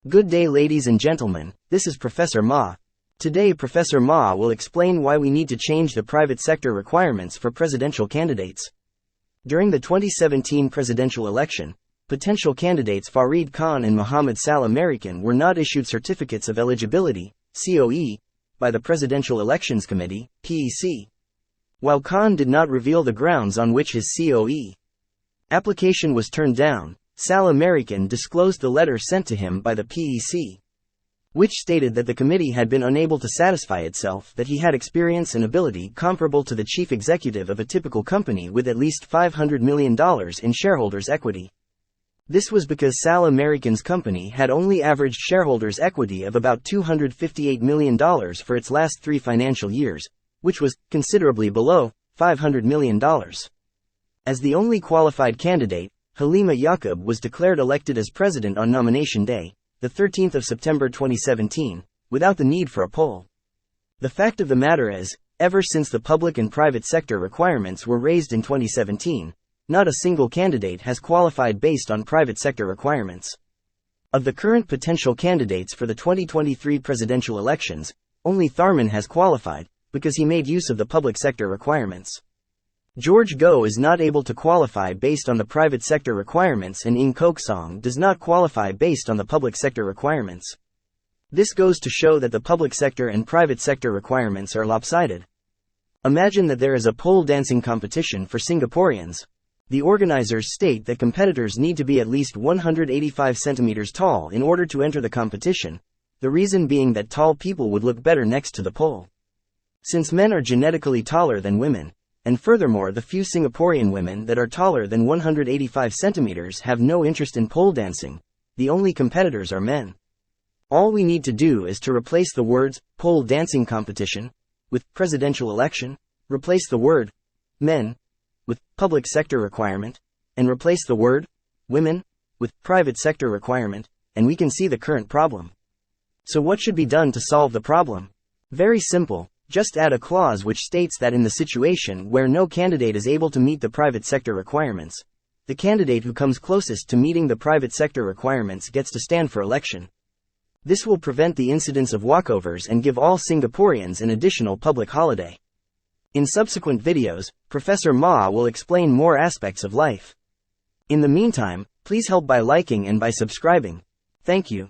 Good day, ladies and gentlemen, this is Professor Ma. Today Professor Ma will explain why we need to change the private sector requirements for presidential candidates. During the 2017 presidential election, potential candidates Fareed Khan and Mohammed Salah American were not issued certificates of eligibility, COE, by the Presidential Elections Committee, PEC. While Khan did not reveal the grounds on which his COE application was turned down, Salah American disclosed the letter sent to him by the PEC, which stated that the committee had been unable to satisfy itself that he had experience and ability comparable to the chief executive of a typical company with at least $500 million in shareholders' equity. This was because Salah American's company had only averaged shareholders' equity of about $258 million for its last 3 financial years, which was considerably below $500 million. As the only qualified candidate, Halima Yaqub was declared elected as president on nomination day, the 13th of September 2017, without the need for a poll. The fact of the matter is, ever since the public and private sector requirements were raised in 2017, not a single candidate has qualified based on private sector requirements. Of the current potential candidates for the 2023 presidential elections, only Tharman has qualified, because he made use of the public sector requirements. George Go is not able to qualify based on the private sector requirements, and Ng Kok Song does not qualify based on the public sector requirements. This goes to show that the public sector and private sector requirements are lopsided. Imagine that there is a pole dancing competition for Singaporeans. The organizers state that competitors need to be at least 185 centimeters tall in order to enter the competition, the reason being that tall people would look better next to the pole. Since men are genetically taller than women, and furthermore the few Singaporean women that are taller than 185 centimeters have no interest in pole dancing, the only competitors are men. All we need to do is to replace the words, pole dancing competition, with presidential election, replace the word, men, with public sector requirement, and replace the word, women, with private sector requirement, and we can see the current problem. So what should be done to solve the problem? Very simple. Just add a clause which states that in the situation where no candidate is able to meet the private sector requirements, the candidate who comes closest to meeting the private sector requirements gets to stand for election. This will prevent the incidence of walkovers and give all Singaporeans an additional public holiday. In subsequent videos, Professor Ma will explain more aspects of life. In the meantime, please help by liking and by subscribing. Thank you.